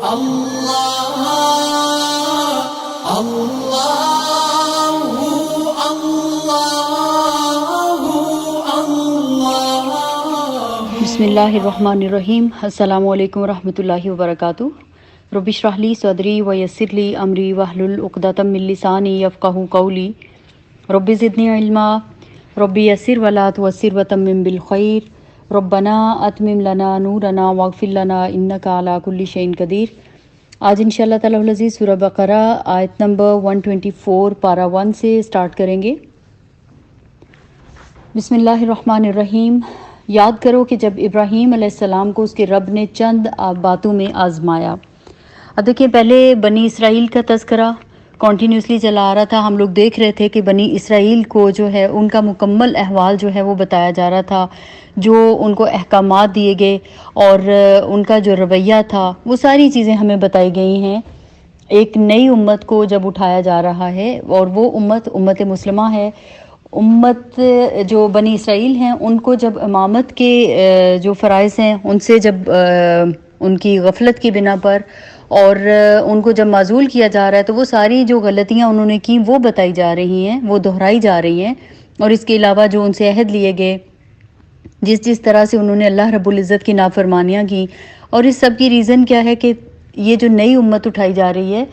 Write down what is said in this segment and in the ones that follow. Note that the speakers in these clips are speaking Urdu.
اللہ اللہ اللہ۔ بسم اللہ الرحمن الرحیم۔ السلام علیکم ورحمۃ اللہ وبرکاتہ۔ رب اشرح لی صدری ویسر لی امری واحلل عقدۃ من لسانی یفقہوا قولی۔ رب زدنی علما، رب یسر ولا تعسر وتمم بالخیر، ربنا اتمم لنا نورنا واغفر لنا انک علی کل شیء قدیر۔ آج انشاءاللہ تعالی العزیز سورہ بقرہ آیت نمبر 124 پارہ 1 سے سٹارٹ کریں گے۔ بسم اللہ الرحمن الرحیم۔ یاد کرو کہ جب ابراہیم علیہ السلام کو اس کے رب نے چند باتوں میں آزمایا۔ اب دیکھیں، پہلے بنی اسرائیل کا تذکرہ کنٹینیوسلی چلا آ رہا تھا۔ ہم لوگ دیکھ رہے تھے کہ بنی اسرائیل کو جو ہے ان کا مکمل احوال جو ہے وہ بتایا جا رہا تھا، جو ان کو احکامات دیے گئے اور ان کا جو رویہ تھا وہ ساری چیزیں ہمیں بتائی گئی ہیں۔ ایک نئی امت کو جب اٹھایا جا رہا ہے اور وہ امت مسلمہ ہے، امت جو بنی اسرائیل ہیں، ان کو جب امامت کے جو فرائض ہیں ان سے جب ان کی غفلت کی بنا پر اور ان کو جب معزول کیا جا رہا ہے تو وہ ساری جو غلطیاں انہوں نے کی وہ بتائی جا رہی ہیں، وہ دہرائی جا رہی ہیں۔ اور اس کے علاوہ جو ان سے عہد لیے گئے، جس طرح سے انہوں نے اللہ رب العزت کی نافرمانیاں کی، اور اس سب کی ریزن کیا ہے کہ یہ جو نئی امت اٹھائی جا رہی ہے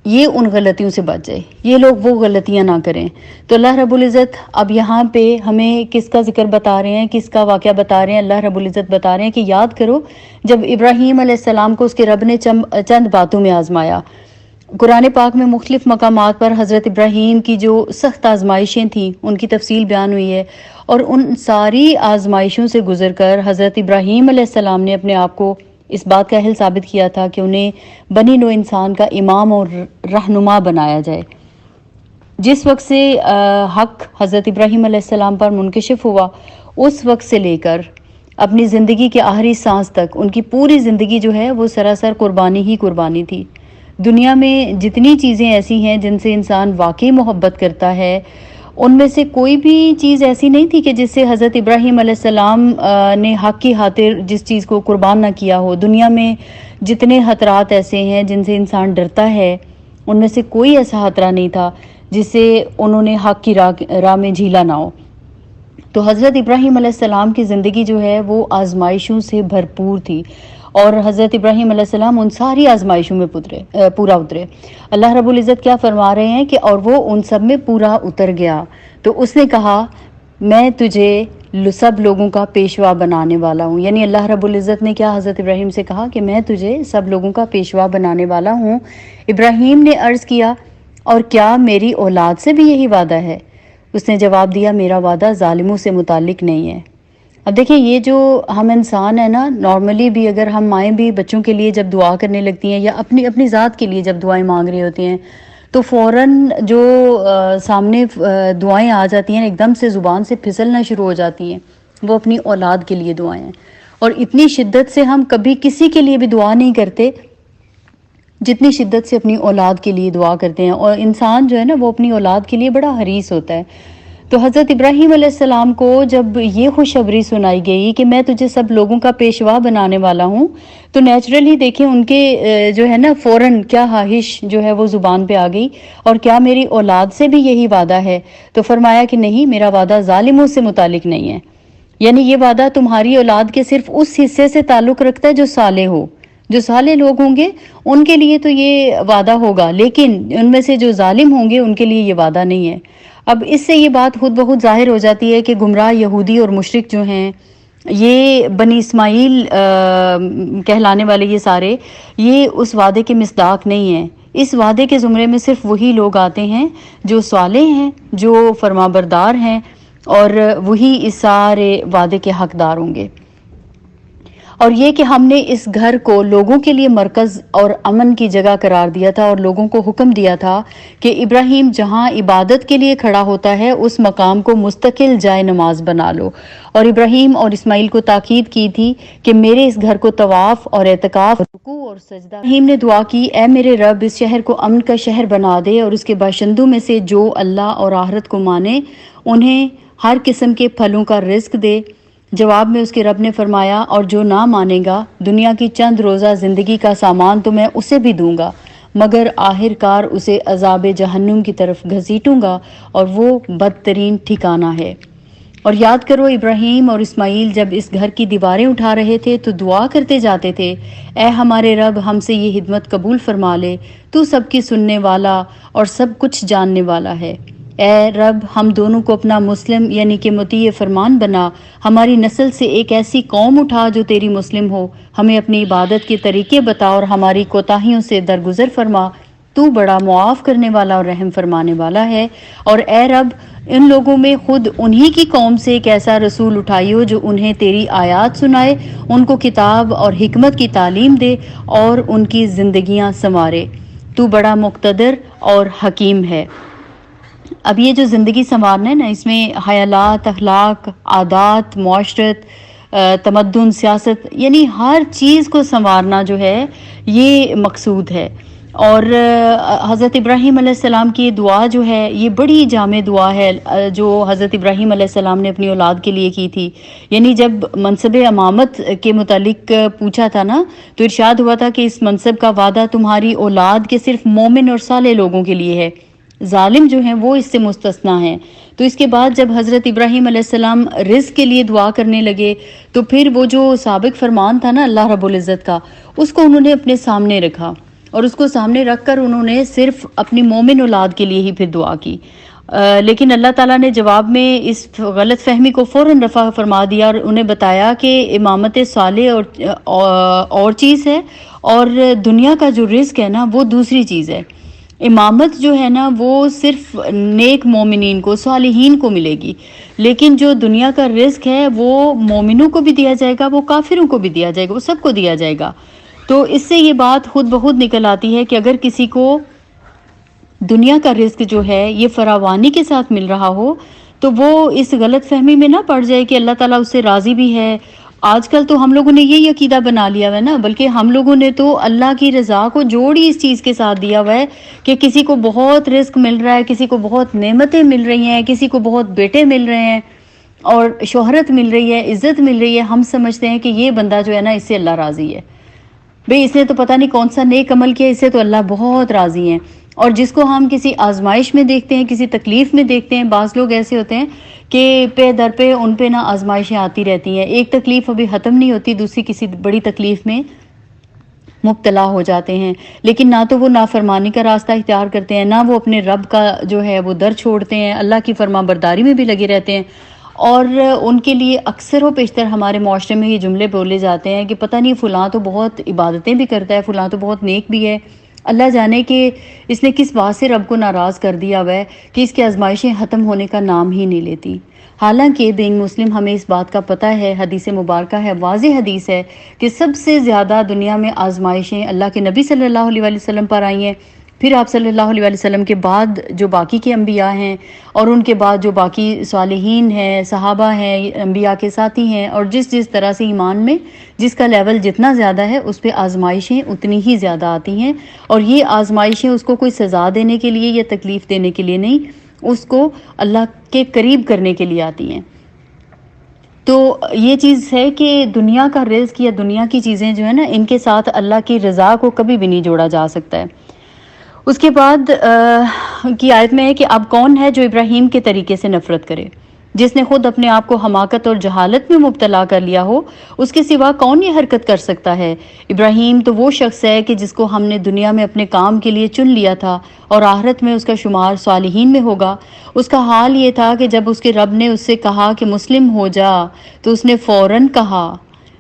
یہ ان غلطیوں سے بچ جائے، یہ لوگ وہ غلطیاں نہ کریں۔ تو اللہ رب العزت اب یہاں پہ ہمیں کس کا ذکر بتا رہے ہیں، کس کا واقعہ بتا رہے ہیں؟ اللہ رب العزت بتا رہے ہیں کہ یاد کرو جب ابراہیم علیہ السلام کو اس کے رب نے چند باتوں میں آزمایا۔ قرآن پاک میں مختلف مقامات پر حضرت ابراہیم کی جو سخت آزمائشیں تھیں ان کی تفصیل بیان ہوئی ہے، اور ان ساری آزمائشوں سے گزر کر حضرت ابراہیم علیہ السلام نے اپنے آپ کو اس بات کا اہل ثابت کیا تھا کہ انہیں بنی نوع انسان کا امام اور رہنما بنایا جائے۔ جس وقت سے حق حضرت ابراہیم علیہ السلام پر منکشف ہوا، اس وقت سے لے کر اپنی زندگی کے آخری سانس تک ان کی پوری زندگی جو ہے وہ سراسر قربانی ہی قربانی تھی۔ دنیا میں جتنی چیزیں ایسی ہیں جن سے انسان واقعی محبت کرتا ہے، ان میں سے کوئی بھی چیز ایسی نہیں تھی کہ جس سے حضرت ابراہیم علیہ السلام نے حق کی خاطر جس چیز کو قربان نہ کیا ہو۔ دنیا میں جتنے خطرات ایسے ہیں جن سے انسان ڈرتا ہے، ان میں سے کوئی ایسا خطرہ نہیں تھا جس سے انہوں نے حق کی راہ میں جھیلا نہ ہو۔ تو حضرت ابراہیم علیہ السلام کی زندگی جو ہے وہ آزمائشوں سے بھرپور تھی، اور حضرت ابراہیم علیہ السلام ان ساری آزمائشوں میں پورا اترے۔ اللہ رب العزت کیا فرما رہے ہیں کہ اور وہ ان سب میں پورا اتر گیا، تو اس نے کہا میں تجھے سب لوگوں کا پیشوا بنانے والا ہوں۔ یعنی اللہ رب العزت نے کیا حضرت ابراہیم سے کہا کہ میں تجھے سب لوگوں کا پیشوا بنانے والا ہوں۔ ابراہیم نے عرض کیا اور کیا میری اولاد سے بھی یہی وعدہ ہے؟ اس نے جواب دیا میرا وعدہ ظالموں سے متعلق نہیں ہے۔ اب دیکھیں، یہ جو ہم انسان ہیں نا، نارملی بھی اگر ہم مائیں بھی بچوں کے لیے جب دعا کرنے لگتی ہیں یا اپنی ذات کے لیے جب دعائیں مانگ رہی ہوتی ہیں تو فوراً جو سامنے دعائیں آ جاتی ہیں ایک دم سے زبان سے پھسلنا شروع ہو جاتی ہیں، وہ اپنی اولاد کے لیے دعائیں ہیں۔ اور اتنی شدت سے ہم کبھی کسی کے لیے بھی دعا نہیں کرتے جتنی شدت سے اپنی اولاد کے لیے دعا کرتے ہیں، اور انسان جو ہے نا وہ اپنی اولاد کے لیے بڑا حریص ہوتا ہے۔ تو حضرت ابراہیم علیہ السلام کو جب یہ خوشخبری سنائی گئی کہ میں تجھے سب لوگوں کا پیشوا بنانے والا ہوں، تو نیچرلی دیکھیں ان کے جو ہے نا فوراً کیا خواہش جو ہے وہ زبان پہ آ گئی، اور کیا میری اولاد سے بھی یہی وعدہ ہے؟ تو فرمایا کہ نہیں، میرا وعدہ ظالموں سے متعلق نہیں ہے۔ یعنی یہ وعدہ تمہاری اولاد کے صرف اس حصے سے تعلق رکھتا ہے جو صالح ہو، جو صالح لوگ ہوں گے ان کے لیے تو یہ وعدہ ہوگا، لیکن ان میں سے جو ظالم ہوں گے ان کے لیے یہ وعدہ نہیں ہے۔ اب اس سے یہ بات خود بخود ظاہر ہو جاتی ہے کہ گمراہ یہودی اور مشرک جو ہیں، یہ بنی اسماعیل کہلانے والے یہ سارے، یہ اس وعدے کے مصداق نہیں ہیں۔ اس وعدے کے زمرے میں صرف وہی لوگ آتے ہیں جو صالح ہیں، جو فرمانبردار ہیں، اور وہی اس سارے وعدے کے حقدار ہوں گے۔ اور یہ کہ ہم نے اس گھر کو لوگوں کے لیے مرکز اور امن کی جگہ قرار دیا تھا، اور لوگوں کو حکم دیا تھا کہ ابراہیم جہاں عبادت کے لیے کھڑا ہوتا ہے اس مقام کو مستقل جائے نماز بنا لو، اور ابراہیم اور اسماعیل کو تاکید کی تھی کہ میرے اس گھر کو طواف اور اعتکاف، رکوع اور سجدہ۔ ابراہیم نے دعا کی اے میرے رب، اس شہر کو امن کا شہر بنا دے، اور اس کے باشندوں میں سے جو اللہ اور آخرت کو مانے انہیں ہر قسم کے پھلوں کا رزق دے، جواب میں اس کے رب نے فرمایا اور جو نہ مانے گا دنیا کی چند روزہ زندگی کا سامان تو میں اسے بھی دوں گا مگر آخر کار اسے عذاب جہنم کی طرف گھسیٹوں گا اور وہ بدترین ٹھکانہ ہے۔ اور یاد کرو ابراہیم اور اسماعیل جب اس گھر کی دیواریں اٹھا رہے تھے تو دعا کرتے جاتے تھے، اے ہمارے رب ہم سے یہ خدمت قبول فرما لے، تو سب کی سننے والا اور سب کچھ جاننے والا ہے۔ اے رب ہم دونوں کو اپنا مسلم یعنی کہ مطیع فرمان بنا، ہماری نسل سے ایک ایسی قوم اٹھا جو تیری مسلم ہو، ہمیں اپنی عبادت کے طریقے بتا اور ہماری کوتاہیوں سے درگزر فرما، تو بڑا معاف کرنے والا اور رحم فرمانے والا ہے۔ اور اے رب ان لوگوں میں خود انہی کی قوم سے ایک ایسا رسول اٹھائیو جو انہیں تیری آیات سنائے، ان کو کتاب اور حکمت کی تعلیم دے اور ان کی زندگیاں سنوارے، تو بڑا مقتدر اور حکیم ہے۔ اب یہ جو زندگی سنوارنا ہے نا، اس میں خیالات، اخلاق، عادات، معاشرت، تمدن، سیاست، یعنی ہر چیز کو سنوارنا جو ہے یہ مقصود ہے۔ اور حضرت ابراہیم علیہ السلام کی دعا جو ہے یہ بڑی جامع دعا ہے جو حضرت ابراہیم علیہ السلام نے اپنی اولاد کے لیے کی تھی۔ یعنی جب منصب امامت کے متعلق پوچھا تھا نا تو ارشاد ہوا تھا کہ اس منصب کا وعدہ تمہاری اولاد کے صرف مومن اور صالح لوگوں کے لیے ہے، ظالم جو ہیں وہ اس سے مستثنا ہیں۔ تو اس کے بعد جب حضرت ابراہیم علیہ السلام رزق کے لیے دعا کرنے لگے تو پھر وہ جو سابق فرمان تھا نا اللہ رب العزت کا، اس کو انہوں نے اپنے سامنے رکھا اور اس کو سامنے رکھ کر انہوں نے صرف اپنی مومن اولاد کے لیے ہی پھر دعا کی۔ لیکن اللہ تعالیٰ نے جواب میں اس غلط فہمی کو فوراً رفع فرما دیا اور انہیں بتایا کہ امامت صالح اور چیز ہے اور دنیا کا جو رزق ہے نا وہ دوسری چیز ہے۔ امامت جو ہے نا وہ صرف نیک مومنین کو، صالحین کو ملے گی، لیکن جو دنیا کا رزق ہے وہ مومنوں کو بھی دیا جائے گا، وہ کافروں کو بھی دیا جائے گا، وہ سب کو دیا جائے گا۔ تو اس سے یہ بات خود بخود نکل آتی ہے کہ اگر کسی کو دنیا کا رزق جو ہے یہ فراوانی کے ساتھ مل رہا ہو تو وہ اس غلط فہمی میں نہ پڑ جائے کہ اللہ تعالیٰ اس سے راضی بھی ہے۔ آج کل تو ہم لوگوں نے یہی عقیدہ بنا لیا ہوا ہے نا، بلکہ ہم لوگوں نے تو اللہ کی رضا کو جوڑ ہی اس چیز کے ساتھ دیا ہوا ہے کہ کسی کو بہت رزق مل رہا ہے، کسی کو بہت نعمتیں مل رہی ہیں، کسی کو بہت بیٹے مل رہے ہیں اور شہرت مل رہی ہے، عزت مل رہی ہے، ہم سمجھتے ہیں کہ یہ بندہ جو ہے نا اس سے اللہ راضی ہے، بھئی اس نے تو پتہ نہیں کون سا نیک عمل کیا، اس سے تو اللہ بہت راضی ہیں۔ اور جس کو ہم کسی آزمائش میں دیکھتے ہیں، کسی تکلیف میں دیکھتے ہیں، بعض لوگ ایسے ہوتے ہیں کہ پہ در پہ ان پہ نہ آزمائشیں آتی رہتی ہیں، ایک تکلیف ابھی ختم نہیں ہوتی دوسری کسی بڑی تکلیف میں مبتلا ہو جاتے ہیں، لیکن نہ تو وہ نافرمانی کا راستہ اختیار کرتے ہیں، نہ وہ اپنے رب کا جو ہے وہ در چھوڑتے ہیں، اللہ کی فرما برداری میں بھی لگے رہتے ہیں۔ اور ان کے لیے اکثر و بیشتر ہمارے معاشرے میں یہ جملے بولے جاتے ہیں کہ پتہ نہیں فلاں تو بہت عبادتیں بھی کرتا ہے، فلاں تو بہت نیک بھی ہے، اللہ جانے کہ اس نے کس بات سے رب کو ناراض کر دیا ہوا ہے کہ اس کی آزمائشیں ختم ہونے کا نام ہی نہیں لیتی۔ حالانکہ بینگ مسلم ہمیں اس بات کا پتہ ہے، حدیث مبارکہ ہے، واضح حدیث ہے کہ سب سے زیادہ دنیا میں آزمائشیں اللہ کے نبی صلی اللہ علیہ وآلہ وسلم پر آئی ہیں، پھر آپ صلی اللہ علیہ وآلہ وسلم کے بعد جو باقی کے انبیاء ہیں اور ان کے بعد جو باقی صالحین ہیں، صحابہ ہیں، انبیاء کے ساتھی ہیں، اور جس طرح سے ایمان میں جس کا لیول جتنا زیادہ ہے اس پہ آزمائشیں اتنی ہی زیادہ آتی ہیں، اور یہ آزمائشیں اس کو کوئی سزا دینے کے لیے یا تکلیف دینے کے لیے نہیں، اس کو اللہ کے قریب کرنے کے لیے آتی ہیں۔ تو یہ چیز ہے کہ دنیا کا رزق یا دنیا کی چیزیں جو ہے نا ان کے ساتھ اللہ کی رضا کو کبھی بھی نہیں جوڑا جا سکتا ہے۔ اس کے بعد کی آیت میں ہے کہ اب کون ہے جو ابراہیم کے طریقے سے نفرت کرے، جس نے خود اپنے آپ کو حماقت اور جہالت میں مبتلا کر لیا ہو، اس کے سوا کون یہ حرکت کر سکتا ہے؟ ابراہیم تو وہ شخص ہے کہ جس کو ہم نے دنیا میں اپنے کام کے لیے چن لیا تھا اور آخرت میں اس کا شمار صالحین میں ہوگا۔ اس کا حال یہ تھا کہ جب اس کے رب نے اس سے کہا کہ مسلم ہو جا تو اس نے فوراً کہا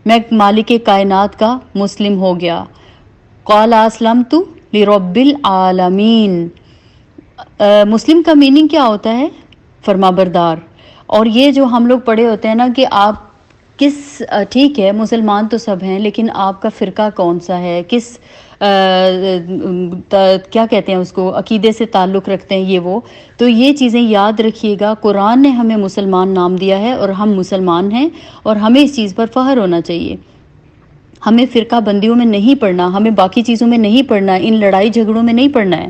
میں مالک کائنات کا مسلم ہو گیا۔ قال اسلمت لرب العالمین۔ مسلم کا میننگ کیا ہوتا ہے؟ فرما بردار۔ اور یہ جو ہم لوگ پڑھے ہوتے ہیں نا کہ آپ کس ٹھیک ہے مسلمان تو سب ہیں لیکن آپ کا فرقہ کون سا ہے، کس کیا کہتے ہیں اس کو، عقیدے سے تعلق رکھتے ہیں، یہ وہ تو یہ چیزیں یاد رکھیے گا۔ قرآن نے ہمیں مسلمان نام دیا ہے اور ہم مسلمان ہیں اور ہمیں اس چیز پر فخر ہونا چاہیے۔ ہمیں فرقہ بندیوں میں نہیں پڑھنا، ہمیں باقی چیزوں میں نہیں پڑھنا، ان لڑائی جھگڑوں میں نہیں پڑھنا ہے۔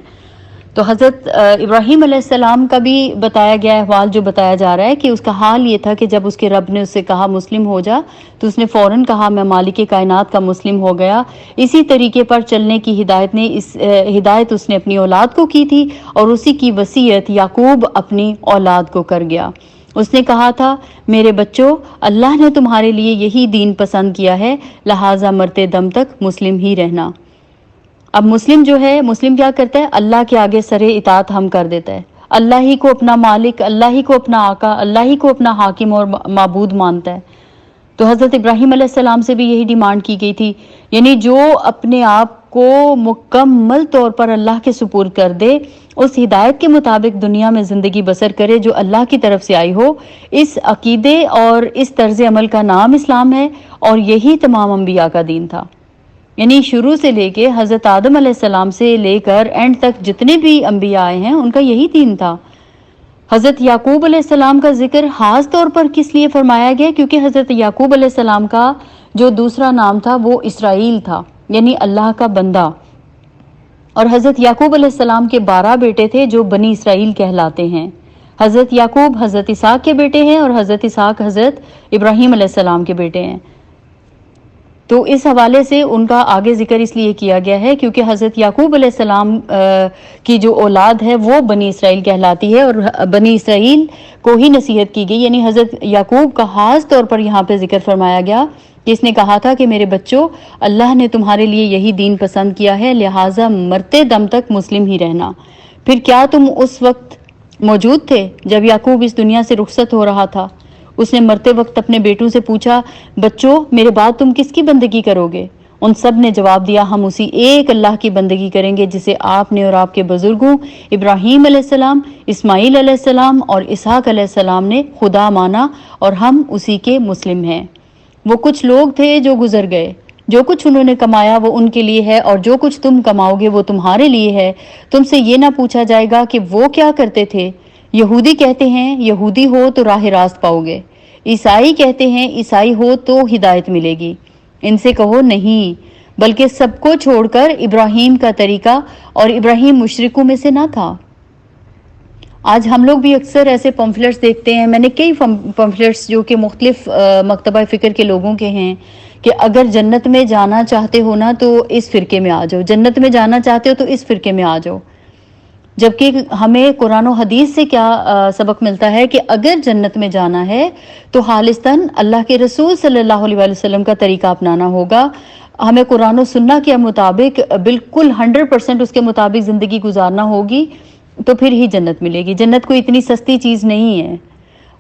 تو حضرت ابراہیم علیہ السلام کا بھی بتایا گیا احوال جو بتایا جا رہا ہے کہ اس کا حال یہ تھا کہ جب اس کے رب نے اس سے کہا مسلم ہو جا تو اس نے فوراً کہا میں مالک کائنات کا مسلم ہو گیا. اسی طریقے پر چلنے کی ہدایت اس نے اپنی اولاد کو کی تھی اور اسی کی وصیت یعقوب اپنی اولاد کو کر گیا. اس نے کہا تھا میرے بچوں اللہ نے تمہارے لیے یہی دین پسند کیا ہے لہٰذا مرتے دم تک مسلم ہی رہنا. اب مسلم جو ہے مسلم کیا کرتا ہے اللہ کے آگے سرے اطاعت ہم کر دیتا ہے, اللہ ہی کو اپنا مالک, اللہ ہی کو اپنا آقا, اللہ ہی کو اپنا حاکم اور معبود مانتا ہے. تو حضرت ابراہیم علیہ السلام سے بھی یہی ڈیمانڈ کی گئی تھی, یعنی جو اپنے آپ کو مکمل طور پر اللہ کے سپرد کر دے, اس ہدایت کے مطابق دنیا میں زندگی بسر کرے جو اللہ کی طرف سے آئی ہو. اس عقیدے اور اس طرز عمل کا نام اسلام ہے اور یہی تمام انبیاء کا دین تھا. یعنی شروع سے لے کے حضرت آدم علیہ السلام سے لے کر اینڈ تک جتنے بھی انبیاء آئے ہیں ان کا یہی دین تھا. حضرت یعقوب علیہ السلام کا ذکر خاص طور پر کس لیے فرمایا گیا؟ کیونکہ حضرت یعقوب علیہ السلام کا جو دوسرا نام تھا وہ اسرائیل تھا, یعنی اللہ کا بندہ. اور حضرت یعقوب علیہ السلام کے 12 بیٹے تھے جو بنی اسرائیل کہلاتے ہیں. حضرت یعقوب حضرت اسحاق کے بیٹے ہیں اور حضرت اسحاق حضرت ابراہیم علیہ السلام کے بیٹے ہیں. تو اس حوالے سے ان کا آگے ذکر اس لیے کیا گیا ہے کیونکہ حضرت یعقوب علیہ السلام کی جو اولاد ہے وہ بنی اسرائیل کہلاتی ہے اور بنی اسرائیل کو ہی نصیحت کی گئی. یعنی حضرت یعقوب کا خاص طور پر یہاں پہ ذکر فرمایا گیا کہ اس نے کہا تھا کہ میرے بچوں اللہ نے تمہارے لیے یہی دین پسند کیا ہے لہٰذا مرتے دم تک مسلم ہی رہنا. پھر کیا تم اس وقت موجود تھے جب یعقوب اس دنیا سے رخصت ہو رہا تھا؟ اس نے مرتے وقت اپنے بیٹوں سے پوچھا بچوں میرے بعد تم کس کی بندگی کرو گے؟ ان سب نے جواب دیا ہم اسی ایک اللہ کی بندگی کریں گے جسے آپ نے اور آپ کے بزرگوں ابراہیم علیہ السلام, اسماعیل علیہ السلام اور اسحاق علیہ السلام نے خدا مانا اور ہم اسی کے مسلم ہیں. وہ کچھ لوگ تھے جو گزر گئے, جو کچھ انہوں نے کمایا وہ ان کے لیے ہے اور جو کچھ تم کماؤ گے وہ تمہارے لیے ہے. تم سے یہ نہ پوچھا جائے گا کہ وہ کیا کرتے تھے. یہودی کہتے ہیں یہودی ہو تو راہ راست پاؤ گے, عیسائی کہتے ہیں عیسائی ہو تو ہدایت ملے گی. ان سے کہو نہیں بلکہ سب کو چھوڑ کر ابراہیم کا طریقہ, اور ابراہیم مشرکوں میں سے نہ تھا. آج ہم لوگ بھی اکثر ایسے پمفلٹس دیکھتے ہیں, میں نے کئی پمفلٹس جو کہ مختلف مکتبہ فکر کے لوگوں کے ہیں کہ اگر جنت میں جانا چاہتے ہو نا تو اس فرقے میں آ جاؤ, جنت میں جانا چاہتے ہو تو اس فرقے میں آ جاؤ. جبکہ ہمیں قرآن و حدیث سے کیا سبق ملتا ہے کہ اگر جنت میں جانا ہے تو خالصتاً اللہ کے رسول صلی اللہ علیہ وسلم کا طریقہ اپنانا ہوگا. ہمیں قرآن و سنہ کے مطابق بالکل 100% اس کے مطابق زندگی گزارنا ہوگی تو پھر ہی جنت ملے گی. جنت کوئی اتنی سستی چیز نہیں ہے.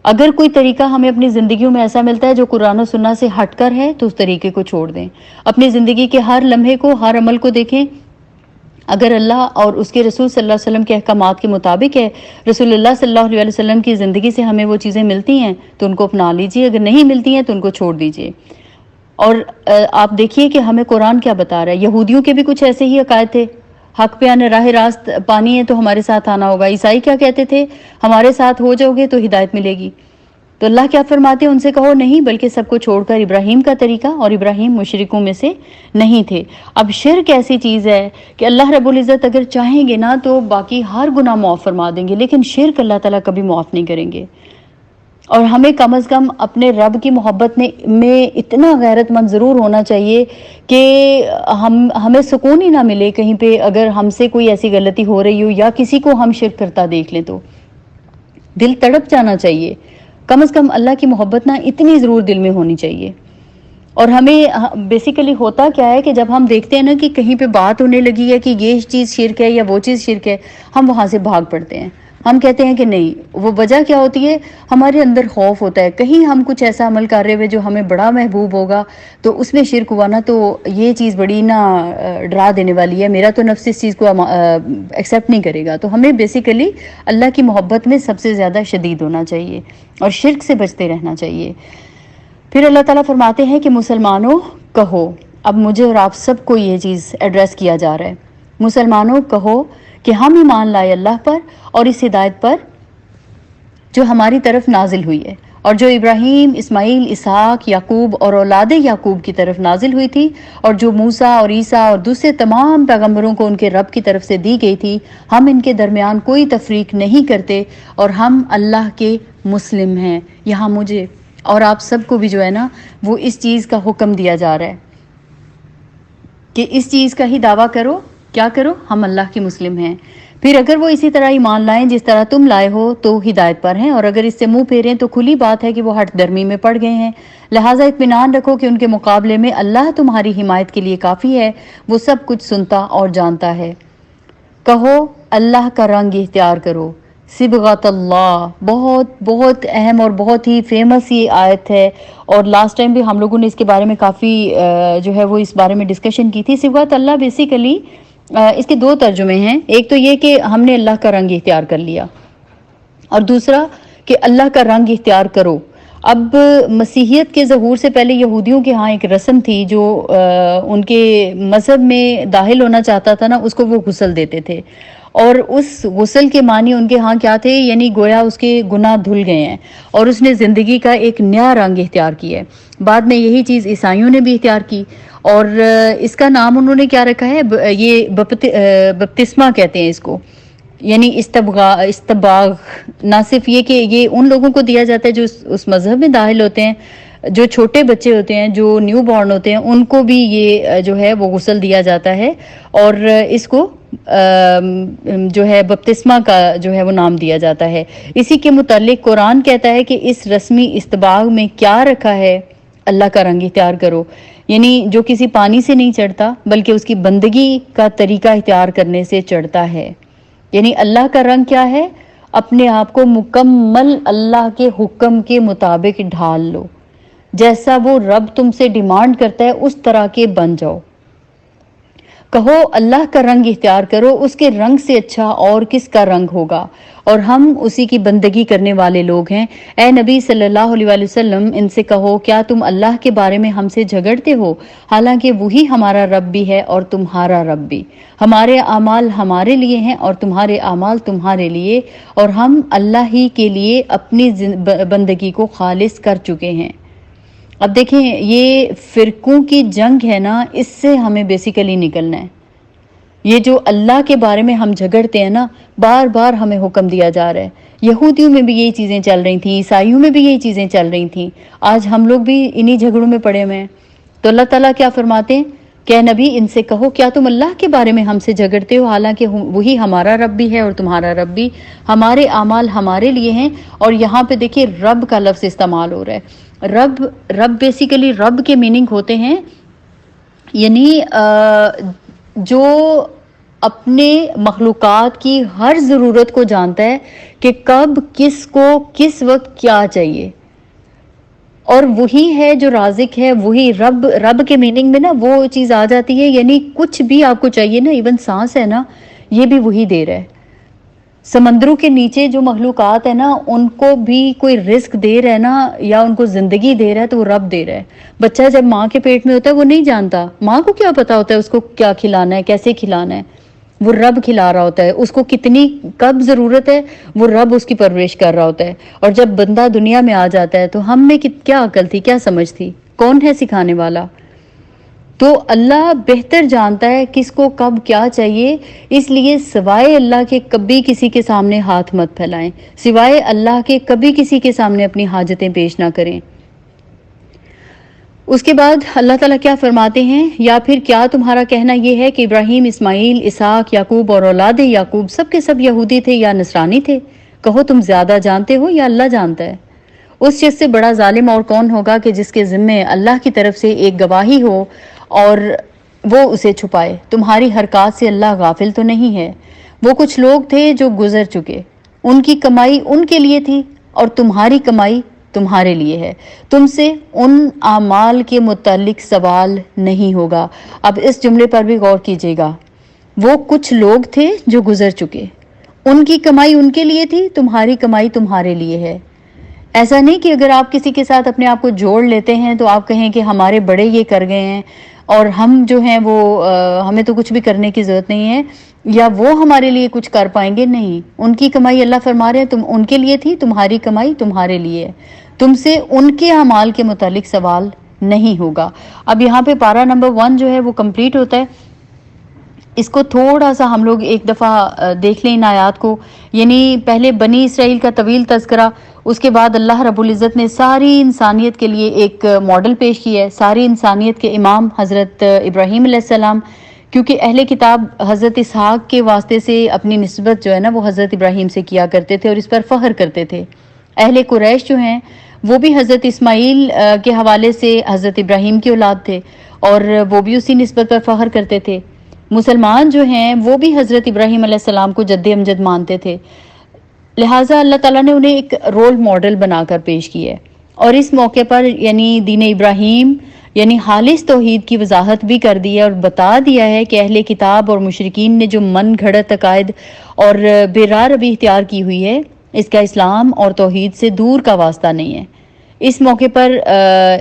اگر کوئی طریقہ ہمیں اپنی زندگیوں میں ایسا ملتا ہے جو قرآن و سنہ سے ہٹ کر ہے تو اس طریقے کو چھوڑ دیں. اپنی زندگی کے ہر لمحے کو, ہر عمل کو دیکھیں, اگر اللہ اور اس کے رسول صلی اللہ علیہ وسلم کے احکامات کے مطابق ہے, رسول اللہ صلی اللہ علیہ وسلم کی زندگی سے ہمیں وہ چیزیں ملتی ہیں تو ان کو اپنا لیجئے, اگر نہیں ملتی ہیں تو ان کو چھوڑ دیجئے. اور آپ دیکھیے کہ ہمیں قرآن کیا بتا رہا ہے. یہودیوں کے بھی کچھ ایسے ہی عقائد تھے, حق پہ آنے راہ راست پانی ہے تو ہمارے ساتھ آنا ہوگا. عیسائی کیا کہتے تھے, ہمارے ساتھ ہو جاؤ گے تو ہدایت ملے گی. تو اللہ کیا فرماتے ہیں, ان سے کہو نہیں بلکہ سب کو چھوڑ کر ابراہیم کا طریقہ, اور ابراہیم مشرکوں میں سے نہیں تھے. اب شرک ایسی چیز ہے کہ اللہ رب العزت اگر چاہیں گے نا تو باقی ہر گناہ معاف فرما دیں گے, لیکن شرک اللہ تعالیٰ کبھی معاف نہیں کریں گے. اور ہمیں کم از کم اپنے رب کی محبت میں اتنا غیرت مند ضرور ہونا چاہیے کہ ہمیں سکون ہی نہ ملے کہیں پہ اگر ہم سے کوئی ایسی غلطی ہو رہی ہو یا کسی کو ہم شرک کرتا دیکھ لیں تو دل تڑپ جانا چاہیے. کم از کم اللہ کی محبت نا اتنی ضرور دل میں ہونی چاہیے. اور ہمیں بیسیکلی ہوتا کیا ہے کہ جب ہم دیکھتے ہیں نا کہ کہیں پہ بات ہونے لگی ہے کہ یہ چیز شرک ہے یا وہ چیز شرک ہے, ہم وہاں سے بھاگ پڑتے ہیں. ہم کہتے ہیں کہ نہیں, وہ وجہ کیا ہوتی ہے, ہمارے اندر خوف ہوتا ہے کہیں ہم کچھ ایسا عمل کر رہے ہوئے جو ہمیں بڑا محبوب ہوگا تو اس میں شرک ہوا نا تو یہ چیز بڑی نا ڈرا دینے والی ہے, میرا تو نفس اس چیز کو ایکسیپٹ نہیں کرے گا. تو ہمیں بیسیکلی اللہ کی محبت میں سب سے زیادہ شدید ہونا چاہیے اور شرک سے بچتے رہنا چاہیے. پھر اللہ تعالیٰ فرماتے ہیں کہ مسلمانوں کہو, اب مجھے اور آپ سب کو یہ چیز ایڈریس کیا جا رہا ہے, مسلمانوں کہو کہ ہم ایمان لائے اللہ پر اور اس ہدایت پر جو ہماری طرف نازل ہوئی ہے, اور جو ابراہیم، اسماعیل، اسحاق، یعقوب اور اولاد یعقوب کی طرف نازل ہوئی تھی، اور جو موسیٰ اور عیسیٰ اور دوسرے تمام پیغمبروں کو ان کے رب کی طرف سے دی گئی تھی، ہم ان کے درمیان کوئی تفریق نہیں کرتے اور ہم اللہ کے مسلم ہیں۔ یہاں مجھے اور آپ سب کو بھی جو ہے نا وہ اس چیز کا حکم دیا جا رہا ہے کہ اس چیز کا ہی دعویٰ کرو، کیا کرو؟ ہم اللہ کے مسلم ہیں۔ پھر اگر وہ اسی طرح ایمان لائیں جس طرح تم لائے ہو تو ہدایت پر ہیں، اور اگر اس سے منہ پھیریں تو کھلی بات ہے کہ وہ ہٹ درمی میں پڑ گئے ہیں۔ لہٰذا اطمینان رکھو کہ ان کے مقابلے میں اللہ تمہاری حمایت کے لیے کافی ہے، وہ سب کچھ سنتا اور جانتا ہے۔ کہو اللہ کا رنگ اختیار کرو، صبغۃ اللہ، بہت بہت اہم اور بہت ہی فیمس یہ آیت ہے، اور لاسٹ ٹائم بھی ہم لوگوں نے اس کے بارے میں کافی جو ہے وہ اس بارے میں ڈسکشن کی تھی۔ صبغۃ اللہ بیسیکلی اس کے دو ترجمے ہیں، ایک تو یہ کہ ہم نے اللہ کا رنگ اختیار کر لیا، اور دوسرا کہ اللہ کا رنگ اختیار کرو۔ اب مسیحیت کے ظہور سے پہلے یہودیوں کے ہاں ایک رسم تھی، جو ان کے مذہب میں داخل ہونا چاہتا تھا نا، اس کو وہ غسل دیتے تھے، اور اس غسل کے معنی ان کے ہاں کیا تھے، یعنی گویا اس کے گناہ دھل گئے ہیں اور اس نے زندگی کا ایک نیا رنگ اختیار کیا ہے۔ بعد میں یہی چیز عیسائیوں نے بھی اختیار کی، اور اس کا نام انہوں نے کیا رکھا ہے، یہ بپتسمہ کہتے ہیں اس کو، یعنی استباغ۔ نہ صرف یہ کہ یہ ان لوگوں کو دیا جاتا ہے جو اس مذہب میں داخل ہوتے ہیں، جو چھوٹے بچے ہوتے ہیں، جو نیو بورن ہوتے ہیں، ان کو بھی یہ جو ہے وہ غسل دیا جاتا ہے، اور اس کو جو ہے بپتسمہ کا جو ہے وہ نام دیا جاتا ہے۔ اسی کے متعلق قرآن کہتا ہے کہ اس رسمی استباغ میں کیا رکھا ہے، اللہ کا رنگ اختیار کرو، یعنی جو کسی پانی سے نہیں چڑھتا بلکہ اس کی بندگی کا طریقہ اختیار کرنے سے چڑھتا ہے۔ یعنی اللہ کا رنگ کیا ہے، اپنے آپ کو مکمل اللہ کے حکم کے مطابق ڈھال لو، جیسا وہ رب تم سے ڈیمانڈ کرتا ہے اس طرح کے بن جاؤ۔ کہو اللہ کا رنگ اختیار کرو، اس کے رنگ سے اچھا اور کس کا رنگ ہوگا، اور ہم اسی کی بندگی کرنے والے لوگ ہیں۔ اے نبی صلی اللہ علیہ وآلہ وسلم، ان سے کہو کیا تم اللہ کے بارے میں ہم سے جھگڑتے ہو، حالانکہ وہی ہمارا رب بھی ہے اور تمہارا رب بھی۔ ہمارے اعمال ہمارے لیے ہیں اور تمہارے اعمال تمہارے لیے، اور ہم اللہ ہی کے لیے اپنی بندگی کو خالص کر چکے ہیں۔ اب دیکھیں، یہ فرقوں کی جنگ ہے نا، اس سے ہمیں بیسیکلی نکلنا ہے۔ یہ جو اللہ کے بارے میں ہم جھگڑتے ہیں نا، بار بار ہمیں حکم دیا جا رہا ہے۔ یہودیوں میں بھی یہی چیزیں چل رہی تھیں، عیسائیوں میں بھی یہی چیزیں چل رہی تھیں، آج ہم لوگ بھی انہی جھگڑوں میں پڑے ہوئے ہیں۔ تو اللہ تعالیٰ کیا فرماتے ہیں کہ نبی ان سے کہو کیا تم اللہ کے بارے میں ہم سے جھگڑتے ہو، حالانکہ وہی ہمارا رب بھی ہے اور تمہارا رب بھی، ہمارے اعمال ہمارے لیے ہیں۔ اور یہاں پہ دیکھیے رب کا لفظ استعمال ہو رہا ہے۔ رب بیسیکلی رب کے میننگ ہوتے ہیں، یعنی جو اپنے مخلوقات کی ہر ضرورت کو جانتا ہے کہ کب کس کو کس وقت کیا چاہیے، اور وہی ہے جو رازق ہے، وہی رب کے میننگ میں نا وہ چیز آ جاتی ہے، یعنی کچھ بھی آپ کو چاہیے نا، ایون سانس ہے نا، یہ بھی وہی دے رہا ہے۔ سمندروں کے نیچے جو مخلوقات ہیں نا، ان کو بھی کوئی رزق دے رہا ہے نا، یا ان کو زندگی دے رہا ہے تو وہ رب دے رہا ہے۔ بچہ جب ماں کے پیٹ میں ہوتا ہے وہ نہیں جانتا، ماں کو کیا پتا ہوتا ہے اس کو کیا کھلانا ہے، کیسے کھلانا ہے، وہ رب کھلا رہا ہوتا ہے، اس کو کتنی کب ضرورت ہے وہ رب اس کی پرورش کر رہا ہوتا ہے۔ اور جب بندہ دنیا میں آ جاتا ہے تو ہم میں کیا عقل تھی، کیا سمجھ تھی، کون ہے سکھانے والا؟ تو اللہ بہتر جانتا ہے کس کو کب کیا چاہیے، اس لیے سوائے اللہ کے کبھی کسی کے سامنے ہاتھ مت پھیلائیں، سوائے اللہ کے کبھی کسی کے سامنے اپنی حاجتیں پیش نہ کریں۔ اس کے بعد اللہ تعالیٰ کیا فرماتے ہیں، یا پھر کیا تمہارا کہنا یہ ہے کہ ابراہیم، اسماعیل، اسحاق، یعقوب اور اولاد یعقوب سب کے سب یہودی تھے یا نصرانی تھے؟ کہو تم زیادہ جانتے ہو یا اللہ جانتا ہے؟ اس شخص سے بڑا ظالم اور کون ہوگا کہ جس کے ذمے اللہ کی طرف سے ایک گواہی ہو اور وہ اسے چھپائے۔ تمہاری حرکات سے اللہ غافل تو نہیں ہے۔ وہ کچھ لوگ تھے جو گزر چکے، ان کی کمائی ان کے لیے تھی اور تمہاری کمائی تمہارے لیے ہے، تم سے ان اعمال کے متعلق سوال نہیں ہوگا۔ اب اس جملے پر بھی غور کیجیے گا، وہ کچھ لوگ تھے جو گزر چکے، ان کی کمائی ان کے لیے تھی، تمہاری کمائی تمہارے لیے ہے۔ ایسا نہیں کہ اگر آپ کسی کے ساتھ اپنے آپ کو جوڑ لیتے ہیں تو آپ کہیں کہ ہمارے بڑے یہ کر گئے ہیں اور ہم جو ہیں وہ ہمیں تو کچھ بھی کرنے کی ضرورت نہیں ہے، یا وہ ہمارے لیے کچھ کر پائیں گے، نہیں، ان کی کمائی اللہ فرما رہے ہیں تم ان کے لیے تھی، تمہاری کمائی تمہارے لیے ہے۔ تم سے ان کے اعمال کے متعلق سوال نہیں ہوگا۔ اب یہاں پہ پارہ نمبر 1 جو ہے وہ کمپلیٹ ہوتا ہے۔ اس کو تھوڑا سا ہم لوگ ایک دفعہ دیکھ لیں ان آیات کو، یعنی پہلے بنی اسرائیل کا طویل تذکرہ، اس کے بعد اللہ رب العزت نے ساری انسانیت کے لیے ایک ماڈل پیش کیا ہے، ساری انسانیت کے امام حضرت ابراہیم علیہ السلام، کیونکہ اہل کتاب حضرت اسحاق کے واسطے سے اپنی نسبت جو ہے نا وہ حضرت ابراہیم سے کیا کرتے تھے اور اس پر فخر کرتے تھے۔ اہل قریش جو ہیں وہ بھی حضرت اسماعیل کے حوالے سے حضرت ابراہیم کی اولاد تھے اور وہ بھی اسی نسبت پر فخر کرتے تھے۔ مسلمان جو ہیں وہ بھی حضرت ابراہیم علیہ السلام کو جد امجد مانتے تھے، لہٰذا اللہ تعالیٰ نے انہیں ایک رول ماڈل بنا کر پیش کیا ہے، اور اس موقع پر یعنی دین ابراہیم یعنی خالص توحید کی وضاحت بھی کر دی ہے اور بتا دیا ہے کہ اہل کتاب اور مشرکین نے جو من گھڑت عقائد اور بے راہ روی اختیار کی ہوئی ہے، اس کا اسلام اور توحید سے دور کا واسطہ نہیں ہے۔ اس موقع پر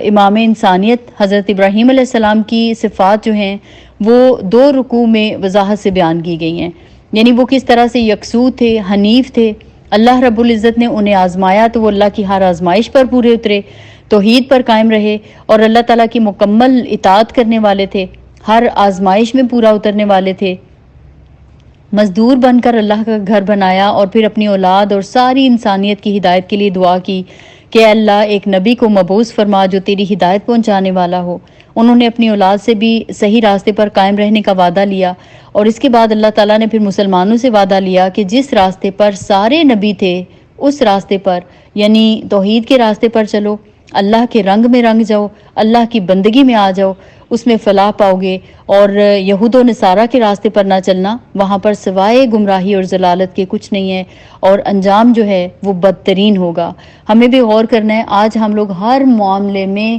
امام انسانیت حضرت ابراہیم علیہ السلام کی صفات جو ہیں وہ 2 رکوع میں وضاحت سے بیان کی گئی ہیں، یعنی وہ کس طرح سے یکسو تھے، حنیف تھے، اللہ رب العزت نے انہیں آزمایا تو وہ اللہ کی ہر آزمائش پر پورے اترے، توحید پر قائم رہے اور اللہ تعالیٰ کی مکمل اطاعت کرنے والے تھے، ہر آزمائش میں پورا اترنے والے تھے، مزدور بن کر اللہ کا گھر بنایا اور پھر اپنی اولاد اور ساری انسانیت کی ہدایت کے لیے دعا کی کہ اے اللہ ایک نبی کو مبعوث فرما جو تیری ہدایت پہنچانے والا ہو۔ انہوں نے اپنی اولاد سے بھی صحیح راستے پر قائم رہنے کا وعدہ لیا، اور اس کے بعد اللہ تعالیٰ نے پھر مسلمانوں سے وعدہ لیا کہ جس راستے پر سارے نبی تھے اس راستے پر یعنی توحید کے راستے پر چلو، اللہ کے رنگ میں رنگ جاؤ، اللہ کی بندگی میں آ جاؤ، اس میں فلاح پاؤ گے، اور یہود و نصارہ کے راستے پر نہ چلنا، وہاں پر سوائے گمراہی اور ضلالت کے کچھ نہیں ہے، اور انجام جو ہے وہ بدترین ہوگا۔ ہمیں بھی غور کرنا ہے، آج ہم لوگ ہر معاملے میں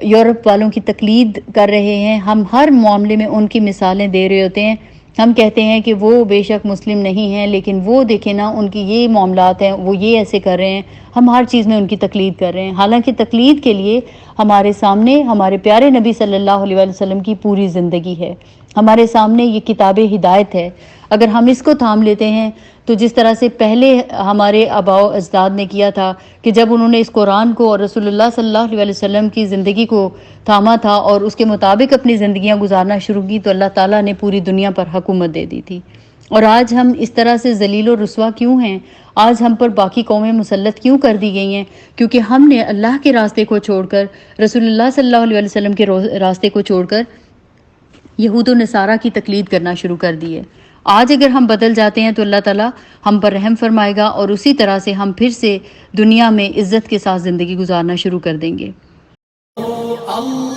یورپ والوں کی تقلید کر رہے ہیں، ہم ہر معاملے میں ان کی مثالیں دے رہے ہوتے ہیں، ہم کہتے ہیں کہ وہ بے شک مسلم نہیں ہیں لیکن وہ دیکھیں نا ان کی یہ معاملات ہیں، وہ یہ ایسے کر رہے ہیں، ہم ہر چیز میں ان کی تقلید کر رہے ہیں، حالانکہ تقلید کے لیے ہمارے سامنے ہمارے پیارے نبی صلی اللہ علیہ وسلم کی پوری زندگی ہے، ہمارے سامنے یہ کتاب ہدایت ہے۔ اگر ہم اس کو تھام لیتے ہیں تو جس طرح سے پہلے ہمارے آباء و اجداد نے کیا تھا کہ جب انہوں نے اس قرآن کو اور رسول اللہ صلی اللہ علیہ وسلم کی زندگی کو تھاما تھا اور اس کے مطابق اپنی زندگیاں گزارنا شروع کی تو اللہ تعالیٰ نے پوری دنیا پر حکومت دے دی تھی۔ اور آج ہم اس طرح سے ذلیل و رسوا کیوں ہیں؟ آج ہم پر باقی قومیں مسلط کیوں کر دی گئی ہیں؟ کیونکہ ہم نے اللہ کے راستے کو چھوڑ کر، رسول اللہ صلی اللہ علیہ وسلم کے راستے کو چھوڑ کر یہود و نصارہ کی تقلید کرنا شروع کر دی ہے۔ آج اگر ہم بدل جاتے ہیں تو اللہ تعالیٰ ہم پر رحم فرمائے گا اور اسی طرح سے ہم پھر سے دنیا میں عزت کے ساتھ زندگی گزارنا شروع کر دیں گے۔ اللہ